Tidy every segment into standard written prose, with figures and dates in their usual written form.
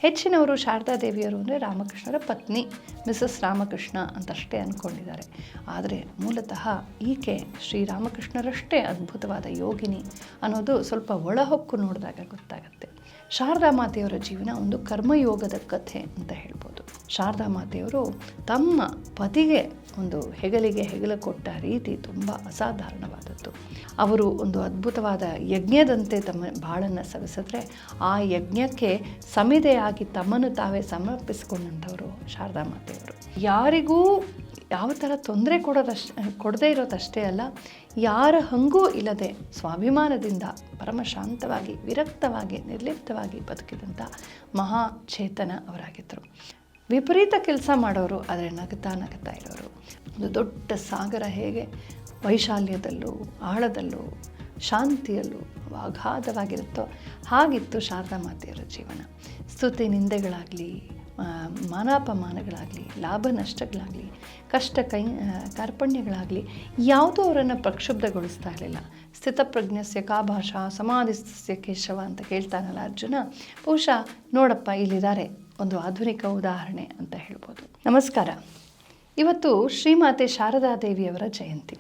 ಹೆಚ್ಚಿನವರು ಶಾರದಾದೇವಿಯವರು ಅಂದರೆ ರಾಮಕೃಷ್ಣರ ಪತ್ನಿ ಮಿಸಸ್ ರಾಮಕೃಷ್ಣ ಅಂತಷ್ಟೇ ಅಂದ್ಕೊಂಡಿದ್ದಾರೆ. ಆದರೆ ಮೂಲತಃ ಈಕೆ ಶ್ರೀರಾಮಕೃಷ್ಣರಷ್ಟೇ ಅದ್ಭುತವಾದ ಯೋಗಿನಿ ಅನ್ನೋದು ಸ್ವಲ್ಪ ಒಳಹೊಕ್ಕು ನೋಡಿದಾಗ ಗೊತ್ತಾಗುತ್ತೆ. ಶಾರದಾ ಮಾತೆಯವರ ಜೀವನ ಒಂದು ಕರ್ಮಯೋಗದ ಕಥೆ ಅಂತ ಹೇಳ್ಬೋದು. ಶಾರದಾ ಮಾತೆಯವರು ತಮ್ಮ ಪತಿಗೆ ಒಂದು ಹೆಗಲಿಗೆ ಹೆಗಲು ಕೊಟ್ಟ ರೀತಿ ತುಂಬ ಅಸಾಧಾರಣವಾದದ್ದು. ಅವರು ಒಂದು ಅದ್ಭುತವಾದ ಯಜ್ಞದಂತೆ ತಮ್ಮ ಬಾಳನ್ನು ಸವಿಸಿದ್ರೆ ಆ ಯಜ್ಞಕ್ಕೆ ಸಮಿದೆಯಾಗಿ ತಮ್ಮನ್ನು ತಾವೇ ಸಮರ್ಪಿಸಿಕೊಂಡಂಥವರು ಶಾರದಾ ಮಾತೆಯವರು. ಯಾರಿಗೂ ಯಾವ ಥರ ತೊಂದರೆ ಕೊಡದೇ ಇರೋದಷ್ಟೇ ಅಲ್ಲ, ಯಾರ ಹಂಗೂ ಇಲ್ಲದೆ ಸ್ವಾಭಿಮಾನದಿಂದ ಪರಮ ಶಾಂತವಾಗಿ ವಿರಕ್ತವಾಗಿ ನಿರ್ಲಿಪ್ತವಾಗಿ ಬದುಕಿದಂಥ ಮಹಾಚೇತನ ಅವರಾಗಿದ್ದರು. ವಿಪರೀತ ಕೆಲಸ ಮಾಡೋರು, ಆದರೆ ನಗ್ತಾ ಇರೋರು. ಒಂದು ದೊಡ್ಡ ಸಾಗರ ಹೇಗೆ ವೈಶಾಲ್ಯದಲ್ಲೂ ಆಳದಲ್ಲೂ ಶಾಂತಿಯಲ್ಲೂ ಅಗಾಧವಾಗಿರುತ್ತೋ ಹಾಗಿತ್ತು ಶಾರದಾ ಮಾತೆಯರ ಜೀವನ. ಸ್ತುತಿ ನಿಂದೆಗಳಾಗಲಿ, ಮಾನಾಪಮಾನಗಳಾಗಲಿ, ಲಾಭ ನಷ್ಟಗಳಾಗಲಿ, ಕಾರ್ಪಣ್ಯಗಳಾಗಲಿ ಯಾವುದೂ ಅವರನ್ನು ಪ್ರಕ್ಷುಬ್ಧಗೊಳಿಸ್ತಾ ಇರಲಿಲ್ಲ. ಸ್ಥಿತಪ್ರಜ್ಞಸ್ಯ ಕಾ ಭಾಷಾ ಸಮಾಧಿಸ್ಯ ಕೇಶವ ಅಂತ ಕೇಳ್ತಾನಲ್ಲ ಅರ್ಜುನ, ಬಹುಶಃ ನೋಡಪ್ಪ ಇಲ್ಲಿದ್ದಾರೆ ಒಂದು ಆಧುನಿಕ ಉದಾಹರಣೆ ಅಂತ ಹೇಳ್ಬೋದು. ನಮಸ್ಕಾರ. ಇವತ್ತು ಶ್ರೀಮಾತೆ ಶಾರದಾದೇವಿಯವರ ಜಯಂತಿ.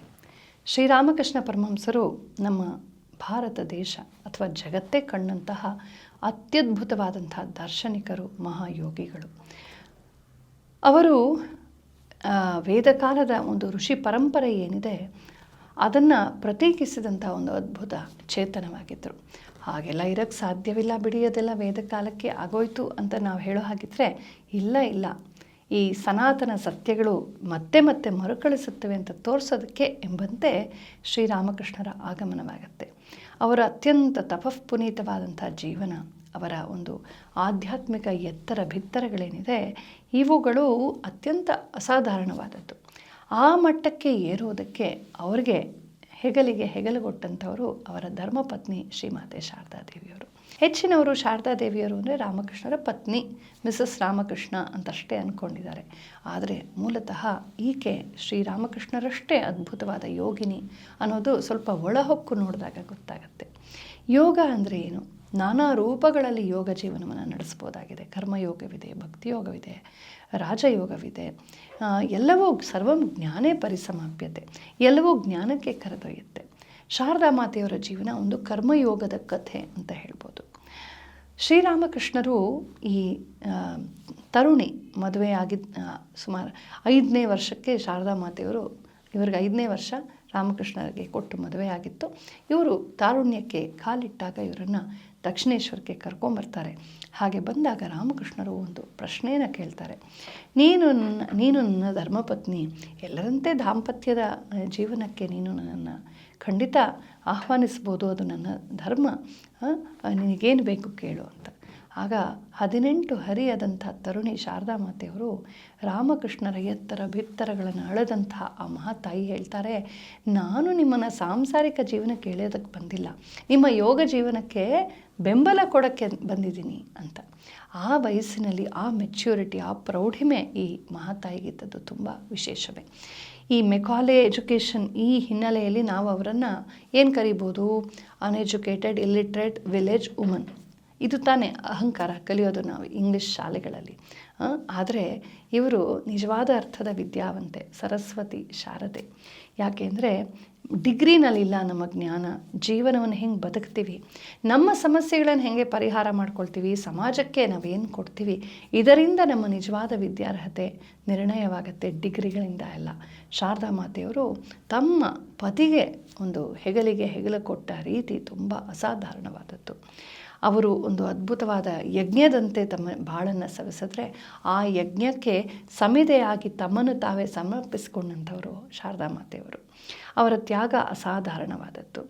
ಶ್ರೀರಾಮಕೃಷ್ಣ ಪರಮಹಂಸರು ನಮ್ಮ ಭಾರತ ದೇಶ ಅಥವಾ ಜಗತ್ತೇ ಕಂಡಂತಹ ಅತ್ಯದ್ಭುತವಾದಂತಹ ದಾರ್ಶನಿಕರು, ಮಹಾಯೋಗಿಗಳು. ಅವರು ವೇದಕಾಲದ ಒಂದು ಋಷಿ ಪರಂಪರೆ ಏನಿದೆ ಅದನ್ನು ಪ್ರತ್ಯೇಕಿಸಿದಂಥ ಒಂದು ಅದ್ಭುತ ಚೇತನವಾಗಿದ್ದರು. ಹಾಗೆಲ್ಲ ಇರೋಕ್ಕೆ ಸಾಧ್ಯವಿಲ್ಲ ಬಿಡಿ, ಅದೆಲ್ಲ ವೇದ ಕಾಲಕ್ಕೆ ಆಗೋಯ್ತು ಅಂತ ನಾವು ಹೇಳೋ ಹಾಗಿದ್ರೆ ಇಲ್ಲ. ಈ ಸನಾತನ ಸತ್ಯಗಳು ಮತ್ತೆ ಮತ್ತೆ ಮರುಕಳಿಸುತ್ತವೆ ಅಂತ ತೋರಿಸೋದಕ್ಕೆ ಎಂಬಂತೆ ಶ್ರೀರಾಮಕೃಷ್ಣರ ಆಗಮನವಾಗುತ್ತೆ. ಅವರ ಅತ್ಯಂತ ತಪಃಪುನೀತವಾದಂಥ ಜೀವನ, ಅವರ ಒಂದು ಆಧ್ಯಾತ್ಮಿಕ ಎತ್ತರ ಭಿತ್ತರಗಳೇನಿದೆ ಇವುಗಳು ಅತ್ಯಂತ ಅಸಾಧಾರಣವಾದದ್ದು. ಆ ಮಟ್ಟಕ್ಕೆ ಏರೋದಕ್ಕೆ ಅವರಿಗೆ ಹೆಗಲಿಗೆ ಹೆಗಲುಗೊಟ್ಟಂಥವರು ಅವರ ಧರ್ಮಪತ್ನಿ ಶ್ರೀಮಾತೆ ಶಾರದಾದೇವಿಯವರು. ಹೆಚ್ಚಿನವರು ಶಾರದಾದೇವಿಯವರು ಅಂದರೆ ರಾಮಕೃಷ್ಣರ ಪತ್ನಿ ಮಿಸಸ್ ರಾಮಕೃಷ್ಣ ಅಂತಷ್ಟೇ ಅಂದ್ಕೊಂಡಿದ್ದಾರೆ. ಆದರೆ ಮೂಲತಃ ಈಕೆ ಶ್ರೀರಾಮಕೃಷ್ಣರಷ್ಟೇ ಅದ್ಭುತವಾದ ಯೋಗಿನಿ ಅನ್ನೋದು ಸ್ವಲ್ಪ ಒಳಹೊಕ್ಕು ನೋಡಿದಾಗ ಗೊತ್ತಾಗುತ್ತೆ. ಯೋಗ ಅಂದರೆ ಏನು? ನಾನಾ ರೂಪಗಳಲ್ಲಿ ಯೋಗ ಜೀವನವನ್ನು ನಡೆಸ್ಬೋದಾಗಿದೆ. ಕರ್ಮಯೋಗವಿದೆ, ಭಕ್ತಿಯೋಗವಿದೆ, ರಾಜಯೋಗವಿದೆ. ಎಲ್ಲವೂ ಸರ್ವಂ ಜ್ಞಾನೇ ಪರಿಸಮಾಪ್ಯತೆ, ಎಲ್ಲವೂ ಜ್ಞಾನಕ್ಕೆ ಕರೆದೊಯ್ಯುತ್ತೆ. ಶಾರದಾ ಮಾತೆಯವರ ಜೀವನ ಒಂದು ಕರ್ಮಯೋಗದ ಕಥೆ ಅಂತ ಹೇಳ್ಬೋದು. ಶ್ರೀರಾಮಕೃಷ್ಣರು ಈ ತರುಣಿ ಮದುವೆಯಾಗಿದ್ದ ಸುಮಾರು 5ನೇ ವರ್ಷಕ್ಕೆ ಶಾರದಾ ಮಾತೆಯವರು, ಇವರಿಗೆ 5ನೇ ವರ್ಷ ರಾಮಕೃಷ್ಣರಿಗೆ ಕೊಟ್ಟು ಮದುವೆಯಾಗಿತ್ತು. ಇವರು ತಾರುಣ್ಯಕ್ಕೆ ಕಾಲಿಟ್ಟಾಗ ಇವರನ್ನು ದಕ್ಷಿಣೇಶ್ವರಕ್ಕೆ ಕರ್ಕೊಂಬರ್ತಾರೆ. ಹಾಗೆ ಬಂದಾಗ ರಾಮಕೃಷ್ಣರು ಒಂದು ಪ್ರಶ್ನೆಯನ್ನು ಕೇಳ್ತಾರೆ. ನೀನು ನನ್ನ ಧರ್ಮಪತ್ನಿ, ಎಲ್ಲರಂತೆ ದಾಂಪತ್ಯದ ಜೀವನಕ್ಕೆ ನೀನು ನನ್ನನ್ನು ಖಂಡಿತ ಆಹ್ವಾನಿಸ್ಬೋದು, ಅದು ನನ್ನ ಧರ್ಮ, ನಿನಗೇನು ಬೇಕು ಕೇಳು ಅಂತ. ಆಗ 18 ಹರಿಯದಂಥ ತರುಣಿ ಶಾರದಾ ಮಾತೆಯವರು ರಾಮಕೃಷ್ಣರ ಎತ್ತರ ಭಿತ್ತರಗಳನ್ನು ಅಳೆದಂಥ ಆ ಮಹಾತಾಯಿ ಹೇಳ್ತಾರೆ, ನಾನು ನಿಮ್ಮನ್ನು ಸಾಂಸಾರಿಕ ಜೀವನಕ್ಕೆ ಎಳೆಯೋದಕ್ಕೆ ಬಂದಿಲ್ಲ, ನಿಮ್ಮ ಯೋಗ ಜೀವನಕ್ಕೆ ಬೆಂಬಲ ಕೊಡೋಕ್ಕೆ ಬಂದಿದ್ದೀನಿ ಅಂತ. ಆ ವಯಸ್ಸಿನಲ್ಲಿ ಆ ಮೆಚ್ಯೂರಿಟಿ, ಆ ಪ್ರೌಢಿಮೆ ಈ ಮಹಾತಾಯಿಗಿದ್ದದ್ದು ತುಂಬ ವಿಶೇಷವೇ. ಈ ಮೆಕಾಲೆ ಎಜುಕೇಷನ್ ಈ ಹಿನ್ನೆಲೆಯಲ್ಲಿ ನಾವು ಅವರನ್ನು ಏನು ಕರಿಬೋದು? Uneducated, illiterate village woman. ಇದು ತಾನೇ ಅಹಂಕಾರ ಕಲಿಯೋದು ನಾವು ಇಂಗ್ಲೀಷ್ ಶಾಲೆಗಳಲ್ಲಿ. ಆದರೆ ಇವರು ನಿಜವಾದ ಅರ್ಥದ ವಿದ್ಯಾವಂತೆ, ಸರಸ್ವತಿ ಶಾರದೆ. ಯಾಕೆಂದರೆ ಡಿಗ್ರಿನಲ್ಲಿಲ್ಲ ನಮ್ಮ ಜ್ಞಾನ. ಜೀವನವನ್ನು ಹೆಂಗೆ ಬದುಕ್ತೀವಿ, ನಮ್ಮ ಸಮಸ್ಯೆಗಳನ್ನು ಹೇಗೆ ಪರಿಹಾರ ಮಾಡ್ಕೊಳ್ತೀವಿ, ಸಮಾಜಕ್ಕೆ ನಾವೇನು ಕೊಡ್ತೀವಿ, ಇದರಿಂದ ನಮ್ಮ ನಿಜವಾದ ವಿದ್ಯಾರ್ಹತೆ ನಿರ್ಣಯವಾಗುತ್ತೆ, ಡಿಗ್ರಿಗಳಿಂದ ಎಲ್ಲ. ಶಾರದಾ ಮಾತೆಯವರು ತಮ್ಮ ಪತಿಗೆ ಒಂದು ಹೆಗಲಿಗೆ ಹೆಗಲು ಕೊಟ್ಟ ರೀತಿ ತುಂಬ ಅಸಾಧಾರಣವಾದದ್ದು. ಅವರು ಒಂದು ಅದ್ಭುತವಾದ ಯಜ್ಞದಂತೆ ತಮ್ಮ ಬಾಳನ್ನು ಸವಿಸಿದ್ರೆ ಆ ಯಜ್ಞಕ್ಕೆ ಸಮಿದೆಯಾಗಿ ತಮ್ಮನ್ನು ತಾವೇ ಸಮರ್ಪಿಸಿಕೊಂಡಂಥವರು ಶಾರದಾ ಮಾತೆಯವರು. ಅವರ ತ್ಯಾಗ ಅಸಾಧಾರಣವಾದದ್ದು.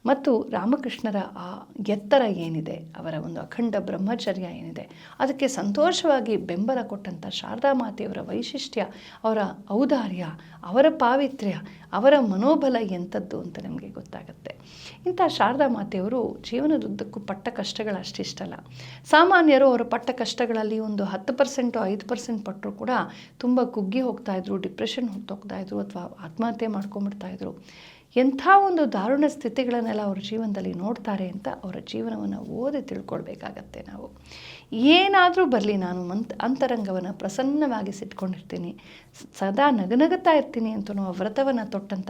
ಮತ್ತು ರಾಮಕೃಷ್ಣರ ಆ ಎತ್ತರ ಏನಿದೆ, ಅವರ ಒಂದು ಅಖಂಡ ಬ್ರಹ್ಮಚರ್ಯ ಏನಿದೆ, ಅದಕ್ಕೆ ಸಂತೋಷವಾಗಿ ಬೆಂಬಲ ಕೊಟ್ಟಂಥ ಶಾರದಾ ಮಾತೆಯವರ ವೈಶಿಷ್ಟ್ಯ, ಅವರ ಔದಾರ್ಯ, ಅವರ ಪಾವಿತ್ರ್ಯ, ಅವರ ಮನೋಬಲ ಎಂಥದ್ದು ಅಂತ ನಮಗೆ ಗೊತ್ತಾಗುತ್ತೆ. ಇಂಥ ಶಾರದಾ ಮಾತೆಯವರು ಜೀವನದುದ್ದಕ್ಕೂ ಪಟ್ಟ ಕಷ್ಟಗಳು ಅಷ್ಟಿಷ್ಟಲ್ಲ. ಸಾಮಾನ್ಯರು ಅವರು ಪಟ್ಟ ಕಷ್ಟಗಳಲ್ಲಿ ಒಂದು 10% 5% ಪಟ್ಟರು ಕೂಡ ತುಂಬ ಕುಗ್ಗಿ ಹೋಗ್ತಾಯಿದ್ರು, ಡಿಪ್ರೆಷನ್ ಹೋಗ್ತಾಯಿದ್ರು, ಅಥವಾ ಆತ್ಮಹತ್ಯೆ ಮಾಡ್ಕೊಂಬಿಡ್ತಾಯಿದ್ರು. ಎಂಥ ಒಂದು ದಾರುಣ ಸ್ಥಿತಿಗಳನ್ನೆಲ್ಲ ಅವ್ರ ಜೀವನದಲ್ಲಿ ನೋಡ್ತಾರೆ ಅಂತ ಅವರ ಜೀವನವನ್ನು ಓದಿ ತಿಳ್ಕೊಳ್ಬೇಕಾಗತ್ತೆ ನಾವು. ಏನಾದರೂ ಬರಲಿ ನಾನು ಅಂತರಂಗವನ್ನು ಪ್ರಸನ್ನವಾಗಿಸಿಟ್ಕೊಂಡಿರ್ತೀನಿ, ಸದಾ ನಗನಗುತ್ತಾ ಇರ್ತೀನಿ ಅಂತ ವ್ರತವನ್ನು ತೊಟ್ಟಂಥ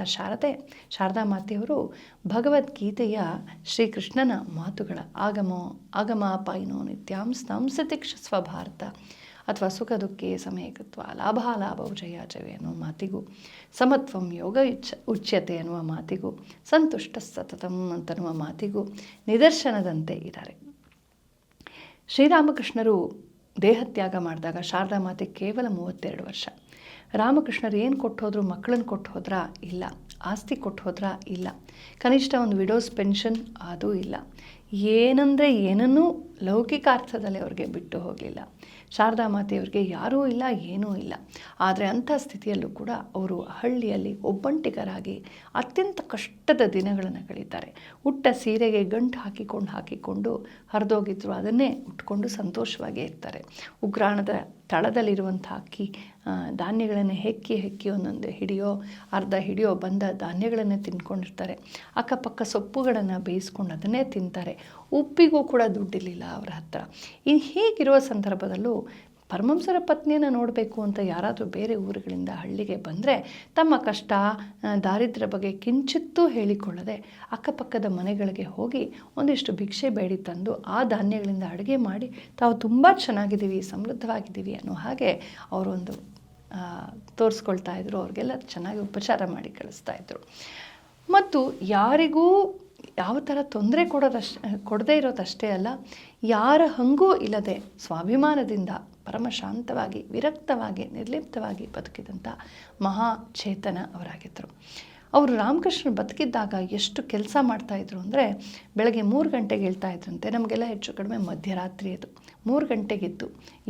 ಶಾರದಾ ಮಾತೆಯವರು ಭಗವದ್ಗೀತೆಯ ಶ್ರೀಕೃಷ್ಣನ ಮಾತುಗಳ ಆಗಮಾಪಾಯಿನೋ ನಿತ್ಯಾಂ ಸಂಸತಿಕ್ಷಸ್ವ ಭಾರತ ಅಥವಾ ಸುಖ ದುಃಖೇ ಸಮಯಕತ್ವ ಲಾಭಾಲಾಭವು ಜಯ ಅನ್ನುವ ಮಾತಿಗೂ, ಸಮತ್ವಂ ಯೋಗ ಉಚ್ಯತೆ ಅನ್ನುವ ಮಾತಿಗೂ, ಸಂತುಷ್ಟ ಸತತಂ ಅಂತನ್ನುವ ಮಾತಿಗೂ ನಿದರ್ಶನದಂತೆ ಇದ್ದಾರೆ. ಶ್ರೀರಾಮಕೃಷ್ಣರು ದೇಹತ್ಯಾಗ ಮಾಡಿದಾಗ ಶಾರದಾ ಮಾತೆ ಕೇವಲ 32 ವರ್ಷ. ರಾಮಕೃಷ್ಣರು ಏನು ಕೊಟ್ಟು ಹೋದ್ರು? ಮಕ್ಕಳನ್ನು ಕೊಟ್ಟು ಹೋದ್ರಾ? ಇಲ್ಲ. ಆಸ್ತಿ ಕೊಟ್ಟು ಹೋದ್ರಾ? ಇಲ್ಲ. ಕನಿಷ್ಠ ಒಂದು ವಿಡೋಸ್ ಪೆನ್ಷನ್ ಅದೂ ಇಲ್ಲ. ಏನಂದರೆ ಏನನ್ನೂ ಲೌಕಿಕಾರ್ಥದಲ್ಲಿ ಅವ್ರಿಗೆ ಬಿಟ್ಟು ಹೋಗಲಿಲ್ಲ. ಶಾರದಾ ಮಾತೆಯವ್ರಿಗೆ ಯಾರೂ ಇಲ್ಲ, ಏನೂ ಇಲ್ಲ. ಆದರೆ ಅಂಥ ಸ್ಥಿತಿಯಲ್ಲೂ ಕೂಡ ಅವರು ಹಳ್ಳಿಯಲ್ಲಿ ಒಬ್ಬಂಟಿಗರಾಗಿ ಅತ್ಯಂತ ಕಷ್ಟದ ದಿನಗಳನ್ನು ಕಳೀತಾರೆ. ಉಟ್ಟ ಸೀರೆಗೆ ಗಂಟು ಹಾಕಿಕೊಂಡು ಹರಿದೋಗಿದ್ರು ಅದನ್ನೇ ಉಟ್ಕೊಂಡು ಸಂತೋಷವಾಗಿ ಇರ್ತಾರೆ. ಉಗ್ರಾಣದ ತಳದಲ್ಲಿರುವಂಥ ಧಾನ್ಯಗಳನ್ನು ಹೆಕ್ಕಿ ಒಂದೊಂದು ಅರ್ಧ ಹಿಡಿಯೋ ಬಂದ ಧಾನ್ಯಗಳನ್ನೇ ತಿನ್ಕೊಂಡಿರ್ತಾರೆ. ಅಕ್ಕಪಕ್ಕ ಸೊಪ್ಪುಗಳನ್ನು ಬೇಯಿಸ್ಕೊಂಡು ಅದನ್ನೇ ತಿಂತಾರೆ. ಉಪ್ಪಿಗೂ ಕೂಡ ದುಡ್ಡಿರಲಿಲ್ಲ ಅವರ ಹತ್ರ. ಹೀಗಿರುವ ಸಂದರ್ಭದಲ್ಲೂ ಪರಮಹಂಸರ ಪತ್ನಿಯನ್ನು ನೋಡಬೇಕು ಅಂತ ಯಾರಾದರೂ ಬೇರೆ ಊರುಗಳಿಂದ ಹಳ್ಳಿಗೆ ಬಂದರೆ ತಮ್ಮ ಕಷ್ಟ ದಾರಿದ್ರ್ಯ ಬಗ್ಗೆ ಕಿಂಚಿತ್ತೂ ಹೇಳಿಕೊಳ್ಳದೆ ಅಕ್ಕಪಕ್ಕದ ಮನೆಗಳಿಗೆ ಹೋಗಿ ಒಂದಿಷ್ಟು ಭಿಕ್ಷೆ ಬೇಡಿ ತಂದು ಆ ಧಾನ್ಯಗಳಿಂದ ಅಡುಗೆ ಮಾಡಿ ತಾವು ತುಂಬ ಚೆನ್ನಾಗಿದ್ದೀವಿ, ಸಮೃದ್ಧವಾಗಿದ್ದೀವಿ ಅನ್ನೋ ಹಾಗೆ ಅವರೊಂದು ತೋರಿಸ್ಕೊಳ್ತಾ ಇದ್ರು. ಅವ್ರಿಗೆಲ್ಲ ಚೆನ್ನಾಗಿ ಉಪಚಾರ ಮಾಡಿ ಕಳಿಸ್ತಾಯಿದ್ರು. ಮತ್ತು ಯಾರಿಗೂ ಯಾವ ಥರ ತೊಂದರೆ ಕೊಡದೇ ಇರೋದಷ್ಟೇ ಅಲ್ಲ, ಯಾರ ಹಂಗೂ ಇಲ್ಲದೆ ಸ್ವಾಭಿಮಾನದಿಂದ ಪರಮ ಶಾಂತವಾಗಿ, ವಿರಕ್ತವಾಗಿ, ನಿರ್ಲಿಪ್ತವಾಗಿ ಬದುಕಿದಂಥ ಮಹಾಚೇತನ ಅವರಾಗಿದ್ದರು. ಅವರು ರಾಮಕೃಷ್ಣ ಬದುಕಿದ್ದಾಗ ಎಷ್ಟು ಕೆಲಸ ಮಾಡ್ತಾಯಿದ್ರು ಅಂದರೆ, ಬೆಳಗ್ಗೆ 3 ಗಂಟೆಗೆ ಹೇಳ್ತಾ ಇದ್ರಂತೆ. ನಮಗೆಲ್ಲ ಹೆಚ್ಚು ಕಡಿಮೆ ಮಧ್ಯರಾತ್ರಿ ಅದು. 3 ಗಂಟೆಗಿದ್ದು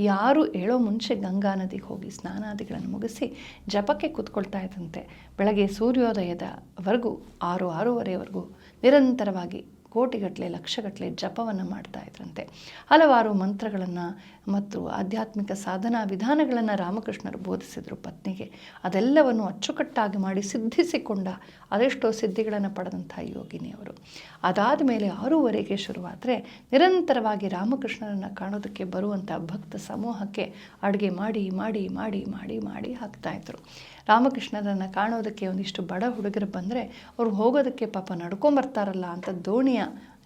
ಯಾರು ಹೇಳೋ ಮುಂಚೆ ಗಂಗಾ ನದಿಗೆ ಹೋಗಿ ಸ್ನಾನಾದಿಗಳನ್ನು ಮುಗಿಸಿ ಜಪಕ್ಕೆ ಕೂತ್ಕೊಳ್ತಾ ಇದ್ದಂತೆ. ಬೆಳಗ್ಗೆ ಸೂರ್ಯೋದಯದವರೆಗೂ 6-6:30ವರೆಗೂ ನಿರಂತರವಾಗಿ ಕೋಟಿಗಟ್ಟಲೆ ಲಕ್ಷಗಟ್ಟಲೆ ಜಪವನ್ನು ಮಾಡ್ತಾ ಇದ್ರಂತೆ. ಹಲವಾರು ಮಂತ್ರಗಳನ್ನು ಮತ್ತು ಆಧ್ಯಾತ್ಮಿಕ ಸಾಧನಾ ವಿಧಾನಗಳನ್ನು ರಾಮಕೃಷ್ಣರು ಬೋಧಿಸಿದರು ಪತ್ನಿಗೆ. ಅದೆಲ್ಲವನ್ನು ಅಚ್ಚುಕಟ್ಟಾಗಿ ಮಾಡಿ ಸಿದ್ಧಿಸಿಕೊಂಡ ಅದೆಷ್ಟೋ ಸಿದ್ಧಿಗಳನ್ನು ಪಡೆದಂಥ ಯೋಗಿನಿಯವರು. ಅದಾದ ಮೇಲೆ 6:30ಗೆ ಶುರುವಾದರೆ ನಿರಂತರವಾಗಿ ರಾಮಕೃಷ್ಣರನ್ನು ಕಾಣೋದಕ್ಕೆ ಬರುವಂಥ ಭಕ್ತ ಸಮೂಹಕ್ಕೆ ಅಡುಗೆ ಮಾಡಿ ಮಾಡಿ ಮಾಡಿ ಮಾಡಿ ಮಾಡಿ ಹಾಕ್ತಾಯಿದ್ರು. ರಾಮಕೃಷ್ಣರನ್ನು ಕಾಣೋದಕ್ಕೆ ಒಂದಿಷ್ಟು ಬಡ ಹುಡುಗರು ಬಂದರೆ ಅವ್ರು ಹೋಗೋದಕ್ಕೆ ಪಾಪ ನಡ್ಕೊಂಬರ್ತಾರಲ್ಲ ಅಂತ ದೋಣಿಯ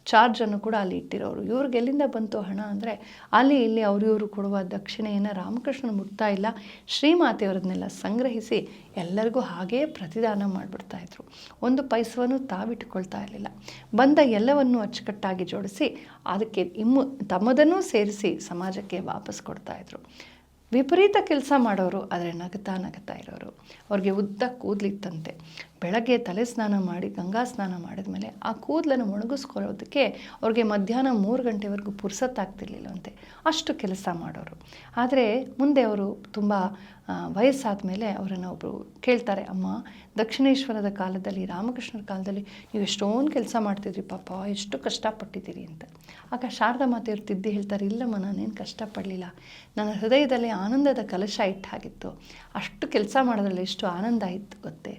ಚಾರ್ಜನ್ನು ಕೂಡ ಅಲ್ಲಿ ಇಟ್ಟಿರೋರು. ಇವ್ರಿಗೆ ಎಲ್ಲಿಂದ ಬಂತು ಹಣ ಅಂದರೆ ಅಲ್ಲಿ ಇಲ್ಲಿ ಇವರು ಕೊಡುವ ದಕ್ಷಿಣೆಯನ್ನು ರಾಮಕೃಷ್ಣನ ಮುಟ್ತಾ ಇಲ್ಲ, ಶ್ರೀಮಾತೆಯವರನ್ನೆಲ್ಲ ಸಂಗ್ರಹಿಸಿ ಎಲ್ಲರಿಗೂ ಹಾಗೇ ಪ್ರತಿದಾನ ಮಾಡಿಬಿಡ್ತಾಯಿದ್ರು. ಒಂದು ಪೈಸವನ್ನು ತಾವಿಟ್ಟುಕೊಳ್ತಾ ಇರಲಿಲ್ಲ. ಬಂದ ಎಲ್ಲವನ್ನು ಅಚ್ಚುಕಟ್ಟಾಗಿ ಜೋಡಿಸಿ ಅದಕ್ಕೆ ತಮ್ಮದನ್ನೂ ಸೇರಿಸಿ ಸಮಾಜಕ್ಕೆ ವಾಪಸ್ ಕೊಡ್ತಾಯಿದ್ರು. ವಿಪರೀತ ಕೆಲಸ ಮಾಡೋರು, ಆದರೆ ನಗುತ್ತಾ ಇರೋರು. ಅವ್ರಿಗೆ ಉದ್ದ ಕೂದಲಿತ್ತಂತೆ. ಬೆಳಗ್ಗೆ ತಲೆ ಸ್ನಾನ ಮಾಡಿ ಗಂಗಾ ಸ್ನಾನ ಮಾಡಿದ ಮೇಲೆ ಆ ಕೂದಲನ್ನು ಒಣಗಿಸ್ಕೊಳ್ಳೋದಕ್ಕೆ ಅವ್ರಿಗೆ ಮಧ್ಯಾಹ್ನ 3 ಗಂಟೆವರೆಗೂ ಪುರ್ಸತ್ತಾಗ್ತಿರ್ಲಿಲ್ಲವಂತೆ. ಅಷ್ಟು ಕೆಲಸ ಮಾಡೋರು. ಆದರೆ ಮುಂದೆ ಅವರು ತುಂಬ ವಯಸ್ಸಾದ ಮೇಲೆ ಅವರನ್ನು ಒಬ್ಬರು ಕೇಳ್ತಾರೆ, ಅಮ್ಮ, ದಕ್ಷಿಣೇಶ್ವರದ ಕಾಲದಲ್ಲಿ, ರಾಮಕೃಷ್ಣರ ಕಾಲದಲ್ಲಿ ನೀವು ಎಷ್ಟೊಂದು ಕೆಲಸ ಮಾಡ್ತಿದ್ರಿ ಪಾಪ, ಎಷ್ಟು ಕಷ್ಟಪಟ್ಟಿದ್ದೀರಿ ಅಂತ. ಆಗ ಶಾರದಾ ಮಾತೆಯವರು ತಿದ್ದಿ ಹೇಳ್ತಾರೆ, ಇಲ್ಲಮ್ಮ, ನಾನೇನು ಕಷ್ಟಪಡಲಿಲ್ಲ. ನನ್ನ ಹೃದಯದಲ್ಲಿ ಆನಂದದ ಕಲಶ ಇಟ್ಟಾಗಿತ್ತು. ಅಷ್ಟು ಕೆಲಸ ಮಾಡೋದ್ರಲ್ಲಿ ಎಷ್ಟು ಆನಂದ ಆಯಿತು ಗೊತ್ತೇ.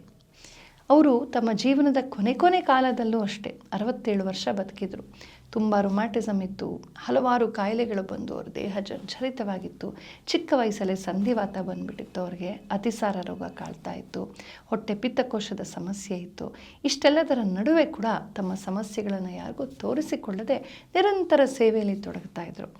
ಅವರು ತಮ್ಮ ಜೀವನದ ಕೊನೆ ಕಾಲದಲ್ಲೂ ಅಷ್ಟೇ 67 ವರ್ಷ ಬದುಕಿದ್ರು. ತುಂಬ ರೊಮ್ಯಾಟಿಸಮ್ ಇತ್ತು, ಹಲವಾರು ಕಾಯಿಲೆಗಳು ಬಂದು ಅವ್ರ ದೇಹ ಜರ್ಜರಿತವಾಗಿತ್ತು. ಚಿಕ್ಕ ವಯಸ್ಸಲ್ಲೇ ಸಂಧಿವಾತ ಬಂದುಬಿಟ್ಟಿತ್ತು ಅವ್ರಿಗೆ. ಅತಿಸಾರ ರೋಗ ಕಾಳ್ತಾ ಇತ್ತು, ಹೊಟ್ಟೆ ಪಿತ್ತಕೋಶದ ಸಮಸ್ಯೆ ಇತ್ತು. ಇಷ್ಟೆಲ್ಲದರ ನಡುವೆ ಕೂಡ ತಮ್ಮ ಸಮಸ್ಯೆಗಳನ್ನು ಯಾರಿಗೂ ತೋರಿಸಿಕೊಳ್ಳದೆ ನಿರಂತರ ಸೇವೆಯಲ್ಲಿ ತೊಡಗ್ತಾ ಇದ್ರು.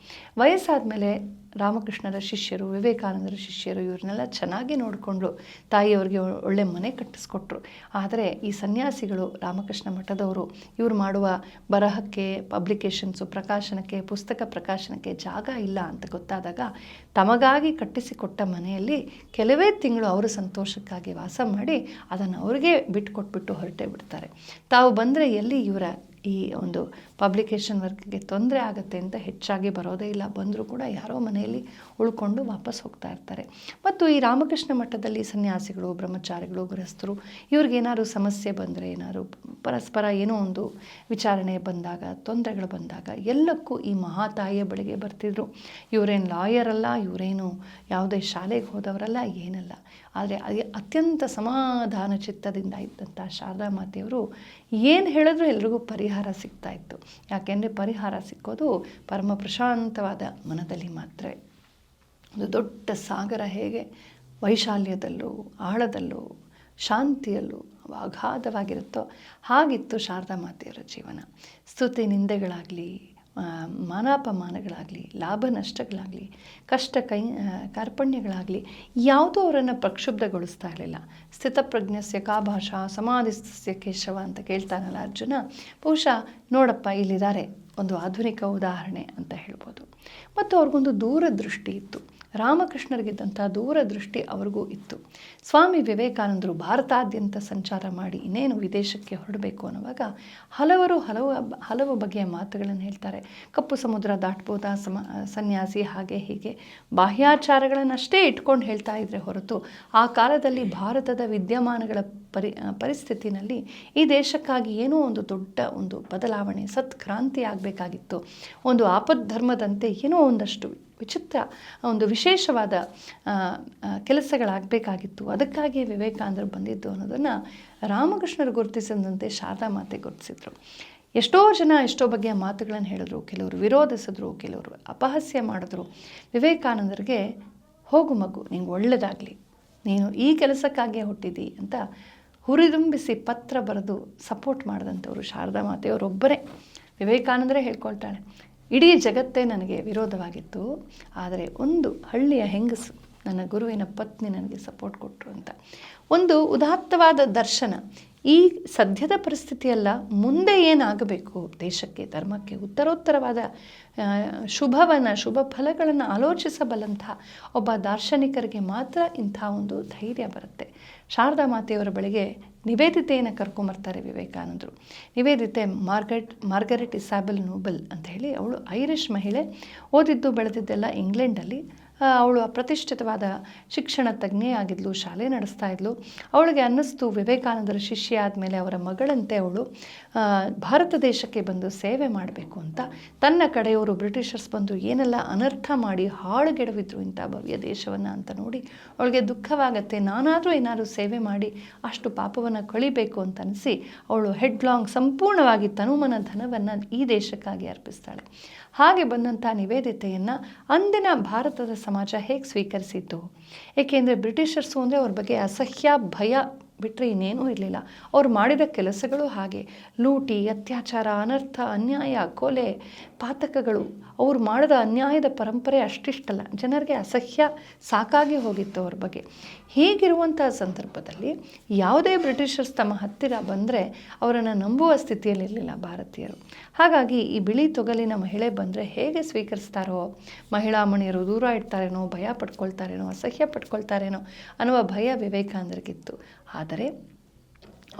ವಯಸ್ಸಾದ ಮೇಲೆ ರಾಮಕೃಷ್ಣರ ಶಿಷ್ಯರು, ವಿವೇಕಾನಂದರ ಶಿಷ್ಯರು ಇವ್ರನ್ನೆಲ್ಲ ಚೆನ್ನಾಗಿ ನೋಡಿಕೊಂಡ್ರು. ತಾಯಿಯವ್ರಿಗೆ ಒಳ್ಳೆ ಮನೆ ಕಟ್ಟಿಸ್ಕೊಟ್ರು. ಆದರೆ ಈ ಸನ್ಯಾಸಿಗಳು, ರಾಮಕೃಷ್ಣ ಮಠದವರು, ಇವ್ರು ಮಾಡುವ ಬರಹಕ್ಕೆ, ಪಬ್ಲಿಕೇಶನ್ಸು, ಪ್ರಕಾಶನಕ್ಕೆ, ಪುಸ್ತಕ ಪ್ರಕಾಶನಕ್ಕೆ ಜಾಗ ಇಲ್ಲ ಅಂತ ಗೊತ್ತಾದಾಗ ತಮಗಾಗಿ ಕಟ್ಟಿಸಿಕೊಟ್ಟ ಮನೆಯಲ್ಲಿ ಕೆಲವೇ ತಿಂಗಳು ಅವರು ಸಂತೋಷಕ್ಕಾಗಿ ವಾಸ ಮಾಡಿ ಅದನ್ನು ಅವ್ರಿಗೆ ಬಿಟ್ಟುಕೊಟ್ಬಿಟ್ಟು ಹೊರಟೇ ಬಿಡ್ತಾರೆ. ತಾವು ಬಂದರೆ ಎಲ್ಲಿ ಇವರ ಈ ಒಂದು ಪಬ್ಲಿಕೇಶನ್ ವರ್ಕ್ಗೆ ತೊಂದರೆ ಆಗುತ್ತೆ ಅಂತ ಹೆಚ್ಚಾಗಿ ಬರೋದೇ ಇಲ್ಲ. ಬಂದರೂ ಕೂಡ ಯಾರೋ ಮನೆಯಲ್ಲಿ ಉಳ್ಕೊಂಡು ವಾಪಸ್ ಹೋಗ್ತಾ ಇರ್ತಾರೆ. ಮತ್ತು ಈ ರಾಮಕೃಷ್ಣ ಮಠದಲ್ಲಿ ಸನ್ಯಾಸಿಗಳು, ಬ್ರಹ್ಮಚಾರಿಗಳು, ಗೃಹಸ್ಥರು ಇವ್ರಿಗೇನಾದ್ರು ಸಮಸ್ಯೆ ಬಂದರೆ, ಏನಾದ್ರು ಪರಸ್ಪರ ಏನೋ ಒಂದು ವಿಚಾರಣೆ ಬಂದಾಗ, ತೊಂದರೆಗಳು ಬಂದಾಗ ಎಲ್ಲಕ್ಕೂ ಈ ಮಹಾತಾಯಿಯ ಬಳಿಗೆ ಬರ್ತಿದ್ರು. ಇವರೇನು ಲಾಯರ್ ಅಲ್ಲ, ಇವರೇನು ಯಾವುದೇ ಶಾಲೆಗೆ ಹೋದವರಲ್ಲ, ಏನಲ್ಲ. ಆದರೆ ಅತ್ಯಂತ ಸಮಾಧಾನ ಚಿತ್ತದಿಂದ ಇದ್ದಂಥ ಶಾರದಾ ಮಾತೆಯವರು ಏನು ಹೇಳಿದ್ರು ಎಲ್ರಿಗೂ ಪರಿಹಾರ ಸಿಗ್ತಾ ಇತ್ತು. ಯಾಕೆಂದರೆ ಪರಿಹಾರ ಸಿಕ್ಕೋದು ಪರಮ ಪ್ರಶಾಂತವಾದ ಮನದಲ್ಲಿ ಮಾತ್ರ. ಒಂದು ದೊಡ್ಡ ಸಾಗರ ಹೇಗೆ ವೈಶಾಲ್ಯದಲ್ಲೂ ಆಳದಲ್ಲೂ ಶಾಂತಿಯಲ್ಲೂ ಅಗಾಧವಾಗಿರುತ್ತೋ ಹಾಗಿತ್ತು ಶಾರದಾ ಮಾತೆಯವರ ಜೀವನ. ಸ್ತುತಿ ನಿಂದೆಗಳಾಗಲಿ, ಮಾನಾಪಮಾನಗಳಾಗಲಿ, ಲಾಭ ನಷ್ಟಗಳಾಗಲಿ, ಕಷ್ಟ ಕಾರ್ಪಣ್ಯಗಳಾಗಲಿ ಯಾವುದೂ ಅವರನ್ನು ಪ್ರಕ್ಷುಬ್ಧಗೊಳಿಸ್ತಾ ಇರಲಿಲ್ಲ. ಸ್ಥಿತಪ್ರಜ್ಞಸ್ಯ ಕಾ ಭಾಷಾ ಸಮಾಧಿಸ್ಯ ಕೇಶವ ಅಂತ ಕೇಳ್ತಾನಲ್ಲ ಅರ್ಜುನ, ಬಹುಶಃ ನೋಡಪ್ಪ ಇಲ್ಲಿದ್ದಾರೆ ಒಂದು ಆಧುನಿಕ ಉದಾಹರಣೆ ಅಂತ ಹೇಳ್ಬೋದು. ಮತ್ತು ಅವ್ರಿಗೊಂದು ದೂರದೃಷ್ಟಿ ಇತ್ತು. ರಾಮಕೃಷ್ಣರಿಗಿದ್ದಂಥ ದೂರದೃಷ್ಟಿ ಅವ್ರಿಗೂ ಇತ್ತು. ಸ್ವಾಮಿ ವಿವೇಕಾನಂದರು ಭಾರತಾದ್ಯಂತ ಸಂಚಾರ ಮಾಡಿ ಇನ್ನೇನು ವಿದೇಶಕ್ಕೆ ಹೊರಡಬೇಕು ಅನ್ನುವಾಗ ಹಲವು ಬಗೆಯ ಮಾತುಗಳನ್ನು ಹೇಳ್ತಾರೆ. ಕಪ್ಪು ಸಮುದ್ರ ದಾಟ್ಬೋದಾ, ಸನ್ಯಾಸಿ ಹಾಗೆ ಹೀಗೆ ಬಾಹ್ಯಾಚಾರಗಳನ್ನಷ್ಟೇ ಇಟ್ಕೊಂಡು ಹೇಳ್ತಾ ಇದ್ರೆ ಹೊರತು ಆ ಕಾಲದಲ್ಲಿ ಭಾರತದ ವಿದ್ಯಮಾನಗಳ ಪರಿಸ್ಥಿತಿನಲ್ಲಿ ಈ ದೇಶಕ್ಕಾಗಿ ಏನೋ ಒಂದು ದೊಡ್ಡ ಒಂದು ಬದಲಾವಣೆ, ಸತ್ಕ್ರಾಂತಿ ಆಗಬೇಕಾಗಿತ್ತು. ಒಂದು ಆಪದ್ಧರ್ಮದಂತೆ ಏನೋ ಒಂದಷ್ಟು ವಿಚಿತ್ರ ಒಂದು ವಿಶೇಷವಾದ ಕೆಲಸಗಳಾಗಬೇಕಾಗಿತ್ತು. ಅದಕ್ಕಾಗಿಯೇ ವಿವೇಕಾನಂದರು ಬಂದಿದ್ದು ಅನ್ನೋದನ್ನು ರಾಮಕೃಷ್ಣರು ಗುರುತಿಸಿದಂತೆ ಶಾರದಾ ಮಾತೆ ಗುರುತಿಸಿದ್ರು. ಎಷ್ಟೋ ಜನ ಎಷ್ಟೋ ಬಗೆಯ ಮಾತುಗಳನ್ನು ಹೇಳಿದ್ರು, ಕೆಲವರು ವಿರೋಧಿಸಿದ್ರು, ಕೆಲವರು ಅಪಹಾಸ್ಯ ಮಾಡಿದ್ರು. ವಿವೇಕಾನಂದರಿಗೆ ಹೋಗು ಮಗು, ನಿಂಗೆ ಒಳ್ಳೆಯದಾಗಲಿ, ನೀನು ಈ ಕೆಲಸಕ್ಕಾಗಿಯೇ ಹುಟ್ಟಿದಿ ಅಂತ ಹುರಿದುಂಬಿಸಿ ಪತ್ರ ಬರೆದು ಸಪೋರ್ಟ್ ಮಾಡಿದಂಥವ್ರು ಶಾರದಾ ಮಾತೆಯವರೊಬ್ಬರೇ. ವಿವೇಕಾನಂದರೇ ಹೇಳ್ಕೊಳ್ತಾಳೆ, ಇಡೀ ಜಗತ್ತೇ ನನಗೆ ವಿರೋಧವಾಗಿತ್ತು, ಆದರೆ ಒಂದು ಹಳ್ಳಿಯ ಹೆಂಗಸು ನನ್ನ ಗುರುವಿನ ಪತ್ನಿ ನನಗೆ ಸಪೋರ್ಟ್ ಕೊಟ್ಟರು ಅಂತ. ಒಂದು ಉದಾತ್ತವಾದ ದರ್ಶನ. ಈ ಸದ್ಯದ ಪರಿಸ್ಥಿತಿಯಲ್ಲ, ಮುಂದೆ ಏನಾಗಬೇಕು ದೇಶಕ್ಕೆ, ಧರ್ಮಕ್ಕೆ, ಉತ್ತರೋತ್ತರವಾದ ಶುಭ ಫಲಗಳನ್ನು ಆಲೋಚಿಸಬಲ್ಲಂಥ ಒಬ್ಬ ದಾರ್ಶನಿಕರಿಗೆ ಮಾತ್ರ ಇಂಥ ಒಂದು ಧೈರ್ಯ ಬರುತ್ತೆ. ಶಾರದಾ ಮಾತೆಯವರ ಬಳಿಗೆ ನಿವೇದಿತೆಯನ್ನು ಕರ್ಕೊಂಬರ್ತಾರೆ ವಿವೇಕಾನಂದರು. ನಿವೇದಿತೆ ಮಾರ್ಗರೆಟ್ ಇಸಾಬೆಲ್ ನೋಬೆಲ್ ಅಂತ ಹೇಳಿ, ಅವಳು ಐರಿಷ್ ಮಹಿಳೆ, ಓದಿದ್ದು ಬೆಳೆದಿದ್ದೆಲ್ಲ ಇಂಗ್ಲೆಂಡಲ್ಲಿ. ಅವಳು ಪ್ರತಿಷ್ಠಿತವಾದ ಶಿಕ್ಷಣ ತಜ್ಞೆ ಆಗಿದ್ಲು, ಶಾಲೆ ನಡೆಸ್ತಾ ಇದ್ಲು. ಅವಳಿಗೆ ಅನ್ನಿಸ್ತು ವಿವೇಕಾನಂದರ ಶಿಷ್ಯ ಆದಮೇಲೆ ಅವರ ಮಗಳಂತೆ ಅವಳು ಭಾರತ ದೇಶಕ್ಕೆ ಬಂದು ಸೇವೆ ಮಾಡಬೇಕು ಅಂತ. ತನ್ನ ಕಡೆಯವರು ಬ್ರಿಟಿಷರ್ಸ್ ಬಂದು ಏನೆಲ್ಲ ಅನರ್ಥ ಮಾಡಿ ಹಾಳುಗೆಡವಿದ್ರು ಇಂಥ ಭವ್ಯ ದೇಶವನ್ನು ಅಂತ ನೋಡಿ ಅವಳಿಗೆ ದುಃಖವಾಗತ್ತೆ. ನಾನಾದರೂ ಏನಾದರೂ ಸೇವೆ ಮಾಡಿ ಅಷ್ಟು ಪಾಪವನ್ನು ಕಳಿಬೇಕು ಅಂತ ಅನಿಸಿ ಅವಳು ಹೆಡ್ಲಾಂಗ್ ಸಂಪೂರ್ಣವಾಗಿ ತನುಮನ ಧನವನ್ನು ಈ ದೇಶಕ್ಕಾಗಿ ಅರ್ಪಿಸ್ತಾಳೆ. ಹಾಗೆ ಬಂದಂಥ ನಿವೇದಿತೆಯನ್ನು ಅಂದಿನ ಭಾರತದ ಸಮಾಜ ಹೇಗೆ ಸ್ವೀಕರಿಸಿತ್ತು? ಏಕೆಂದರೆ ಬ್ರಿಟಿಷರ್ಸು ಅಂದರೆ ಅವ್ರ ಬಗ್ಗೆ ಅಸಹ್ಯ ಭಯ ಬಿಟ್ಟರೆ ಇನ್ನೇನೂ ಇರಲಿಲ್ಲ. ಅವ್ರು ಮಾಡಿದ ಕೆಲಸಗಳು ಹಾಗೆ ಲೂಟಿ, ಅತ್ಯಾಚಾರ, ಅನರ್ಥ, ಅನ್ಯಾಯ, ಕೊಲೆ, ಪಾತಕಗಳು. ಅವ್ರು ಮಾಡಿದ ಅನ್ಯಾಯದ ಪರಂಪರೆ ಅಷ್ಟಿಷ್ಟಲ್ಲ, ಜನರಿಗೆ ಅಸಹ್ಯ ಸಾಕಾಗಿ ಹೋಗಿತ್ತು ಅವ್ರ ಬಗ್ಗೆ. ಹೀಗಿರುವಂಥ ಸಂದರ್ಭದಲ್ಲಿ ಯಾವುದೇ ಬ್ರಿಟಿಷರ್ಸ್ ತಮ್ಮ ಹತ್ತಿರ ಬಂದರೆ ಅವರನ್ನು ನಂಬುವ ಸ್ಥಿತಿಯಲ್ಲಿರಲಿಲ್ಲ ಭಾರತೀಯರು. ಹಾಗಾಗಿ ಈ ಬಿಳಿ ತೊಗಲಿನ ಮಹಿಳೆ ಬಂದರೆ ಹೇಗೆ ಸ್ವೀಕರಿಸ್ತಾರೋ, ಮಹಿಳಾ ಮಣಿಯರು ದೂರ ಇಡ್ತಾರೇನೋ, ಭಯ ಪಡ್ಕೊಳ್ತಾರೇನೋ, ಅಸಹ್ಯ ಪಡ್ಕೊಳ್ತಾರೇನೋ ಅನ್ನುವ ಭಯ ವಿವೇಕಾನಂದರಿಗಿತ್ತು. ಆದರೆ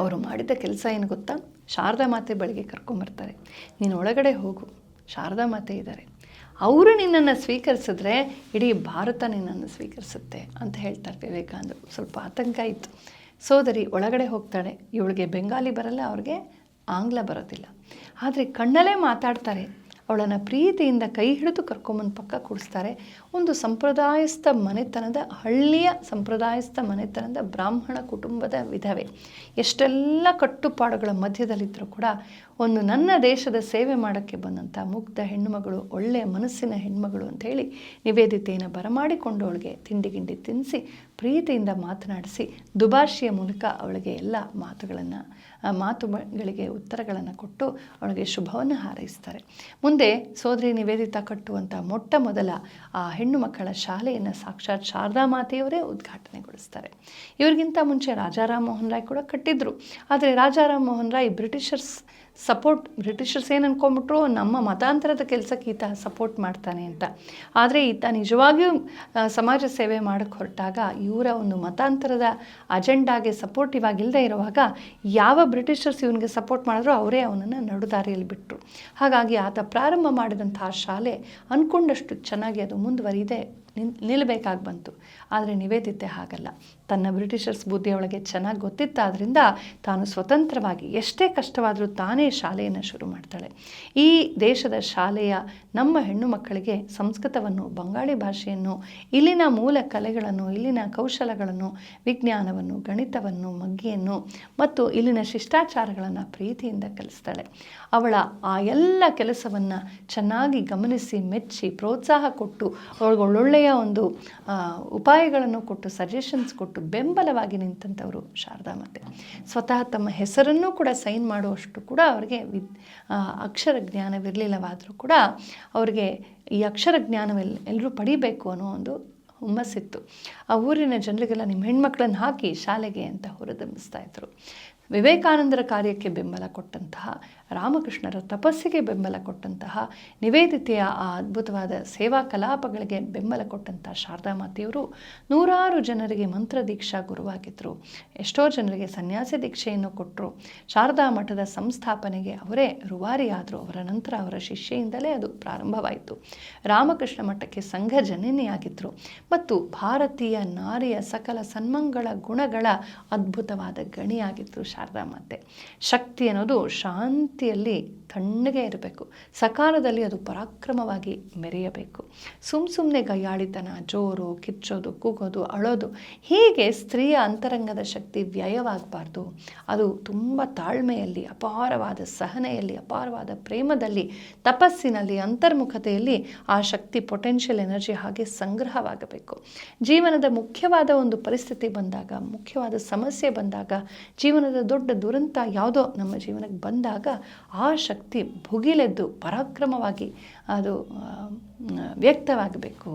ಅವರು ಮಾಡಿದ ಕೆಲಸ ಏನು ಗೊತ್ತಾ? ಶಾರದಾ ಮಾತೆ ಬಳಿಗೆ ಕರ್ಕೊಂಬರ್ತಾರೆ. ನೀನು ಒಳಗಡೆ ಹೋಗು, ಶಾರದಾ ಮಾತೆ ಇದ್ದಾರೆ, ಅವರು ನಿನ್ನನ್ನು ಸ್ವೀಕರಿಸಿದ್ರೆ ಇಡೀ ಭಾರತ ನಿನ್ನನ್ನು ಸ್ವೀಕರಿಸುತ್ತೆ ಅಂತ ಹೇಳ್ತಾರೆ ವಿವೇಕಾನಂದರು. ಸ್ವಲ್ಪ ಆತಂಕ ಇತ್ತು. ಸೋದರಿ ಒಳಗಡೆ ಹೋಗ್ತಾಳೆ. ಇವಳಿಗೆ ಬೆಂಗಾಲಿ ಬರಲ್ಲ, ಅವ್ರಿಗೆ ಆಂಗ್ಲ ಬರೋದಿಲ್ಲ, ಆದರೆ ಕಣ್ಣಲ್ಲೇ ಮಾತಾಡ್ತಾರೆ. ಅವಳನ್ನು ಪ್ರೀತಿಯಿಂದ ಕೈ ಹಿಡಿದು ಕರ್ಕೊಂಬಂದು ಪಕ್ಕ ಕೂಡಿಸ್ತಾರೆ. ಒಂದು ಸಂಪ್ರದಾಯಸ್ಥ ಮನೆತನದ, ಹಳ್ಳಿಯ ಸಂಪ್ರದಾಯಸ್ಥ ಮನೆತನದ ಬ್ರಾಹ್ಮಣ ಕುಟುಂಬದ ವಿಧವೆ. ಎಷ್ಟೆಲ್ಲ ಕಟ್ಟುಪಾಡುಗಳ ಮಧ್ಯದಲ್ಲಿದ್ದರೂ ಕೂಡ ಒಂದು ನನ್ನ ದೇಶದ ಸೇವೆ ಮಾಡೋಕ್ಕೆ ಬಂದಂಥ ಮುಗ್ಧ ಹೆಣ್ಣುಮಗಳು, ಒಳ್ಳೆಯ ಮನಸ್ಸಿನ ಹೆಣ್ಮಗಳು ಅಂಥೇಳಿ ನಿವೇದಿತೆಯನ್ನು ಬರಮಾಡಿಕೊಂಡು ಅವಳಿಗೆ ತಿಂಡಿ ತಿನ್ನಿಸಿ ಪ್ರೀತಿಯಿಂದ ಮಾತನಾಡಿಸಿ ದುಭಾಷಿಯ ಮೂಲಕ ಅವಳಿಗೆ ಎಲ್ಲ ಮಾತುಗಳಿಗೆ ಉತ್ತರಗಳನ್ನು ಕೊಟ್ಟು ಅವಳಿಗೆ ಶುಭವನ್ನು ಹಾರೈಸ್ತಾರೆ. ಮುಂದೆ ಸೋದರಿ ನಿವೇದಿತಾ ಕಟ್ಟುವಂಥ ಮೊಟ್ಟ ಮೊದಲ ಆ ಹೆಣ್ಣು ಮಕ್ಕಳ ಶಾಲೆಯನ್ನು ಸಾಕ್ಷಾತ್ ಶಾರದಾ ಮಾತೆಯವರೇ ಉದ್ಘಾಟನೆಗೊಳಿಸ್ತಾರೆ. ಇವರಿಗಿಂತ ಮುಂಚೆ ರಾಜಾ ರಾಮ್ ಮೋಹನ್ ರಾಯ್ ಕೂಡ ಕಟ್ಟಿದ್ರು. ಆದರೆ ರಾಜಾ ರಾಮ್ ಮೋಹನ್ ರಾಯ್ ಬ್ರಿಟಿಷರ್ಸ್ ಏನು ಅಂದ್ಕೊಂಡ್ಬಿಟ್ರು, ನಮ್ಮ ಮತಾಂತರದ ಕೆಲಸಕ್ಕೆ ಈತ ಸಪೋರ್ಟ್ ಮಾಡ್ತಾನೆ ಅಂತ. ಆದರೆ ಈತ ನಿಜವಾಗಿಯೂ ಸಮಾಜ ಸೇವೆ ಮಾಡೋಕ್ಕೆ ಹೊರಟಾಗ ಇವರ ಒಂದು ಮತಾಂತರದ ಅಜೆಂಡಾಗೆ ಸಪೋರ್ಟಿವ್ ಆಗಿಲ್ಲದೆ ಇರುವಾಗ ಯಾವ ಬ್ರಿಟಿಷರ್ಸ್ ಇವನಿಗೆ ಸಪೋರ್ಟ್ ಮಾಡಿದ್ರು ಅವರೇ ಅವನನ್ನು ನಡುದಾರಿಯಲ್ಲಿ ಬಿಟ್ಟರು. ಹಾಗಾಗಿ ಆತ ಪ್ರಾರಂಭ ಮಾಡಿದಂತಹ ಶಾಲೆ ಅಂದ್ಕೊಂಡಷ್ಟು ಚೆನ್ನಾಗಿ ಅದು ಮುಂದುವರಿದೆ ನಿಲ್ಲಬೇಕಾಗಿ ಬಂತು. ಆದರೆ ನಿವೇದಿತೆ ಹಾಗಲ್ಲ. ತನ್ನ ಬ್ರಿಟಿಷರ್ಸ್ ಬುದ್ಧಿಯೊಳಗೆ ಚೆನ್ನಾಗಿ ಗೊತ್ತಿತ್ತಾದ್ರಿಂದ ತಾನು ಸ್ವತಂತ್ರವಾಗಿ ಎಷ್ಟೇ ಕಷ್ಟವಾದರೂ ತಾನೇ ಶಾಲೆಯನ್ನು ಶುರು ಮಾಡ್ತಾಳೆ. ಈ ದೇಶದ ಶಾಲೆಯ ನಮ್ಮ ಹೆಣ್ಣು ಮಕ್ಕಳಿಗೆ ಸಂಸ್ಕೃತವನ್ನು, ಬಂಗಾಳಿ ಭಾಷೆಯನ್ನು, ಇಲ್ಲಿನ ಮೂಲ ಕಲೆಗಳನ್ನು, ಇಲ್ಲಿನ ಕೌಶಲಗಳನ್ನು, ವಿಜ್ಞಾನವನ್ನು, ಗಣಿತವನ್ನು, ಮಗ್ಗಿಯನ್ನು ಮತ್ತು ಇಲ್ಲಿನ ಶಿಷ್ಟಾಚಾರಗಳನ್ನು ಪ್ರೀತಿಯಿಂದ ಕಲಿಸ್ತಾಳೆ. ಅವಳ ಆ ಎಲ್ಲ ಕೆಲಸವನ್ನು ಚೆನ್ನಾಗಿ ಗಮನಿಸಿ, ಮೆಚ್ಚಿ, ಪ್ರೋತ್ಸಾಹ ಕೊಟ್ಟು, ಅವಳಿಗೆ ಒಳ್ಳೊಳ್ಳೆಯ ಒಂದು ಉಪಾಯಗಳನ್ನು ಕೊಟ್ಟು, ಸಜೆಷನ್ಸ್ ಕೊಟ್ಟು ಬೆಂಬಲವಾಗಿ ನಿಂತಂಥವರು ಶಾರದಾ ಮಾತೆ. ಸ್ವತಃ ತಮ್ಮ ಹೆಸರನ್ನು ಕೂಡ ಸೈನ್ ಮಾಡುವಷ್ಟು ಕೂಡ ಅವರಿಗೆ ಅಕ್ಷರ ಜ್ಞಾನವಿರಲಿಲ್ಲವಾದರೂ ಕೂಡ ಅವರಿಗೆ ಈ ಅಕ್ಷರ ಜ್ಞಾನವೆಲ್ಲರೂ ಪಡಿಬೇಕು ಅನ್ನೋ ಒಂದು ಹುಮ್ಮಸ್ಸಿತ್ತು. ಆ ಊರಿನ ಜನರಿಗೆಲ್ಲ ನಿಮ್ಮ ಹೆಣ್ಮಕ್ಳನ್ನು ಹಾಕಿ ಶಾಲೆಗೆ ಅಂತ ಹೊರದಂಬಿಸ್ತಾ ಇದ್ರು. ವಿವೇಕಾನಂದರ ಕಾರ್ಯಕ್ಕೆ ಬೆಂಬಲ ಕೊಟ್ಟಂತಹ, ರಾಮಕೃಷ್ಣರ ತಪಸ್ಸಿಗೆ ಬೆಂಬಲ ಕೊಟ್ಟಂತಹ, ನಿವೇದಿತೆಯ ಆ ಅದ್ಭುತವಾದ ಸೇವಾ ಕಲಾಪಗಳಿಗೆ ಬೆಂಬಲ ಕೊಟ್ಟಂತಹ ಶಾರದಾ ಮಾತೆಯವರು ನೂರಾರು ಜನರಿಗೆ ಮಂತ್ರ ದೀಕ್ಷಾ ಗುರುವಾಗಿದ್ದರು. ಎಷ್ಟೋ ಜನರಿಗೆ ಸನ್ಯಾಸಿ ದೀಕ್ಷೆಯನ್ನು ಕೊಟ್ಟರು. ಶಾರದಾ ಮಠದ ಸಂಸ್ಥಾಪನೆಗೆ ಅವರೇ ರೂವಾರಿಯಾದರು. ಅವರ ನಂತರ ಅವರ ಶಿಷ್ಯೆಯಿಂದಲೇ ಅದು ಪ್ರಾರಂಭವಾಯಿತು. ರಾಮಕೃಷ್ಣ ಮಠಕ್ಕೆ ಸಂಘ ಜನನಿಯಾಗಿದ್ದರು ಮತ್ತು ಭಾರತೀಯ ನಾರಿಯ ಸಕಲ ಸನ್ಮಂಗಳ ಗುಣಗಳ ಅದ್ಭುತವಾದ ಗಣಿಯಾಗಿದ್ದರು ಶಾರದಾ ಮಾತೆ. ಶಕ್ತಿ ಅನ್ನೋದು ಶಾಂತಿಯಲ್ಲಿ ತಣ್ಣಗೆ ಇರಬೇಕು, ಸಕಾಲದಲ್ಲಿ ಅದು ಪರಾಕ್ರಮವಾಗಿ ಮೆರೆಯಬೇಕು. ಸುಮ್ಮನೆ ಗಯ್ಯಾಳಿತನ, ಜೋರು, ಕಿಚ್ಚೋದು, ಕೂಗೋದು, ಅಳೋದು, ಹೀಗೆ ಸ್ತ್ರೀಯ ಅಂತರಂಗದ ಶಕ್ತಿ ವ್ಯಯವಾಗಬಾರ್ದು. ಅದು ತುಂಬ ತಾಳ್ಮೆಯಲ್ಲಿ, ಅಪಾರವಾದ ಸಹನೆಯಲ್ಲಿ, ಅಪಾರವಾದ ಪ್ರೇಮದಲ್ಲಿ, ತಪಸ್ಸಿನಲ್ಲಿ, ಅಂತರ್ಮುಖತೆಯಲ್ಲಿ ಆ ಶಕ್ತಿ ಪೊಟೆನ್ಷಿಯಲ್ ಎನರ್ಜಿ ಹಾಗೆ ಸಂಗ್ರಹವಾಗಬೇಕು. ಜೀವನದ ಮುಖ್ಯವಾದ ಒಂದು ಪರಿಸ್ಥಿತಿ ಬಂದಾಗ, ಮುಖ್ಯವಾದ ಸಮಸ್ಯೆ ಬಂದಾಗ, ಜೀವನದ ದೊಡ್ಡ ದುರಂತ ಯಾವುದೋ ನಮ್ಮ ಜೀವನಕ್ಕೆ ಬಂದಾಗ ಆ ಶಕ್ತಿ ಭುಗಿಲೆದ್ದು ಪರಾಕ್ರಮವಾಗಿ ಅದು ವ್ಯಕ್ತವಾಗಬೇಕು.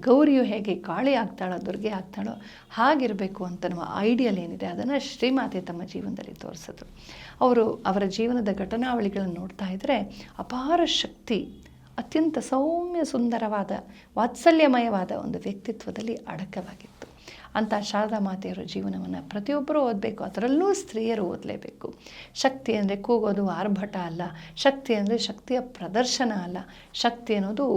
ಗೌರಿಯು ಹೇಗೆ ಕಾಳಿ ಆಗ್ತಾಳೋ, ದುರ್ಗೆ ಆಗ್ತಾಳೋ ಹಾಗಿರಬೇಕು ಅಂತ ನಮ್ಮ ಐಡಿಯಲ್ ಏನಿದೆ ಅದನ್ನು ಶ್ರೀಮಾತೆ ತಮ್ಮ ಜೀವನದಲ್ಲಿ ತೋರಿಸಿದ್ರು. ಅವರ ಜೀವನದ ಘಟನಾವಳಿಗಳನ್ನು ನೋಡ್ತಾ ಇದ್ದರೆ ಅಪಾರ ಶಕ್ತಿ, ಅತ್ಯಂತ ಸೌಮ್ಯ ಸುಂದರವಾದ ವಾತ್ಸಲ್ಯಮಯವಾದ ಒಂದು ವ್ಯಕ್ತಿತ್ವದಲ್ಲಿ ಅಡಕವಾಗಿತ್ತು. ಅಂಥ ಶಾರದಾ ಮಾತೆಯವರ ಜೀವನವನ್ನು ಪ್ರತಿಯೊಬ್ಬರೂ ಓದಬೇಕು, ಅದರಲ್ಲೂ ಸ್ತ್ರೀಯರು ಓದಲೇಬೇಕು. ಶಕ್ತಿ ಅಂದರೆ ಕೂಗೋದು ಆರ್ಭಟ ಅಲ್ಲ, ಶಕ್ತಿ ಅಂದರೆ ಶಕ್ತಿಯ ಪ್ರದರ್ಶನ ಅಲ್ಲ. ಶಕ್ತಿ ಅನ್ನೋದು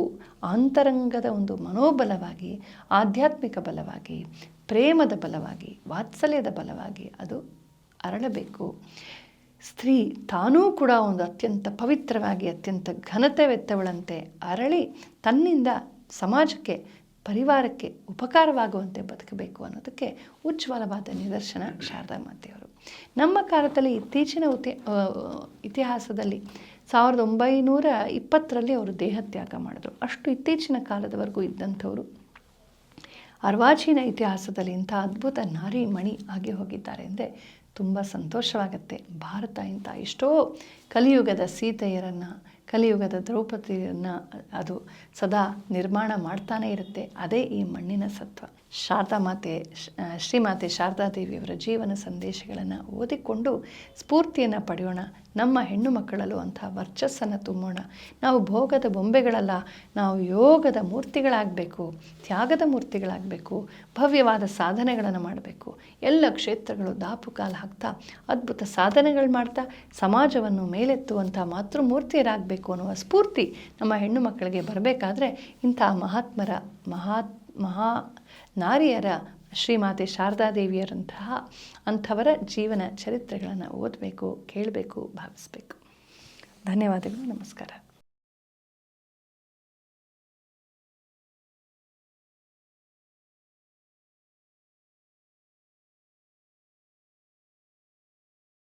ಅಂತರಂಗದ ಒಂದು ಮನೋಬಲವಾಗಿ, ಆಧ್ಯಾತ್ಮಿಕ ಬಲವಾಗಿ, ಪ್ರೇಮದ ಬಲವಾಗಿ, ವಾತ್ಸಲ್ಯದ ಬಲವಾಗಿ ಅದು ಅರಳಬೇಕು. ಸ್ತ್ರೀ ತಾನೂ ಕೂಡ ಒಂದು ಅತ್ಯಂತ ಪವಿತ್ರವಾಗಿ, ಅತ್ಯಂತ ಘನತೆವೆತ್ತವಳಂತೆ ಅರಳಿ ತನ್ನಿಂದ ಸಮಾಜಕ್ಕೆ, ಪರಿವಾರಕ್ಕೆ ಉಪಕಾರವಾಗುವಂತೆ ಬದುಕಬೇಕು ಅನ್ನೋದಕ್ಕೆ ಉಜ್ವಲವಾದ ನಿದರ್ಶನ ಶಾರದಾ ಮಾತೆಯವರು. ನಮ್ಮ ಕಾಲದಲ್ಲಿ ಇತ್ತೀಚಿನ ಇತಿಹಾಸದಲ್ಲಿ 1920ರಲ್ಲಿ ಅವರು ದೇಹತ್ಯಾಗ ಮಾಡಿದ್ರು. ಅಷ್ಟು ಇತ್ತೀಚಿನ ಕಾಲದವರೆಗೂ ಇದ್ದಂಥವರು ಅರ್ವಾಚೀನ ಇತಿಹಾಸದಲ್ಲಿ ಇಂಥ ಅದ್ಭುತ ನಾರಿ ಮಣಿ ಆಗಿ ಹೋಗಿದ್ದಾರೆ ಅಂದರೆ ತುಂಬ ಸಂತೋಷವಾಗುತ್ತೆ. ಭಾರತ ಇಂಥ ಎಷ್ಟೋ ಕಲಿಯುಗದ ಸೀತೆಯರನ್ನು, ಕಲಿಯುಗದ ದ್ರೌಪದಿಯನ್ನು ಅದು ಸದಾ ನಿರ್ಮಾಣ ಮಾಡ್ತಾನೇ ಇರುತ್ತೆ. ಅದೇ ಈ ಮಣ್ಣಿನ ಸತ್ವ. ಶಾರದಾ ಮಾತೆ, ಶ್ರೀಮಾತೆ ಶಾರದಾದೇವಿಯವರ ಜೀವನ ಸಂದೇಶಗಳನ್ನು ಓದಿಕೊಂಡು ಸ್ಫೂರ್ತಿಯನ್ನು ಪಡೆಯೋಣ. ನಮ್ಮ ಹೆಣ್ಣು ಮಕ್ಕಳಲ್ಲೂ ಅಂಥ ವರ್ಚಸ್ಸನ್ನು ತುಂಬೋಣ. ನಾವು ಭೋಗದ ಬೊಂಬೆಗಳಲ್ಲ, ನಾವು ಯೋಗದ ಮೂರ್ತಿಗಳಾಗಬೇಕು, ತ್ಯಾಗದ ಮೂರ್ತಿಗಳಾಗಬೇಕು, ಭವ್ಯವಾದ ಸಾಧನೆಗಳನ್ನು ಮಾಡಬೇಕು. ಎಲ್ಲ ಕ್ಷೇತ್ರಗಳು ದಾಪುಕಾಲು ಹಾಕ್ತಾ ಅದ್ಭುತ ಸಾಧನೆಗಳು ಮಾಡ್ತಾ ಸಮಾಜವನ್ನು ಮೇಲೆತ್ತುವಂಥ ಮಾತೃಮೂರ್ತಿಯರಾಗಬೇಕು ಅನ್ನುವ ಸ್ಫೂರ್ತಿ ನಮ್ಮ ಹೆಣ್ಣು ಮಕ್ಕಳಿಗೆ ಬರಬೇಕಾದ್ರೆ ಇಂಥ ಮಹಾತ್ಮರ ಮಹಾ ನಾರಿಯರ ಶ್ರೀಮಾತೆ ಶಾರದಾದೇವಿಯರಂತಹ ಅಂಥವರ ಜೀವನ ಚರಿತ್ರೆಗಳನ್ನು ಓದಬೇಕು, ಕೇಳಬೇಕು, ಭಾವಿಸಬೇಕು. ಧನ್ಯವಾದಗಳು. ನಮಸ್ಕಾರ.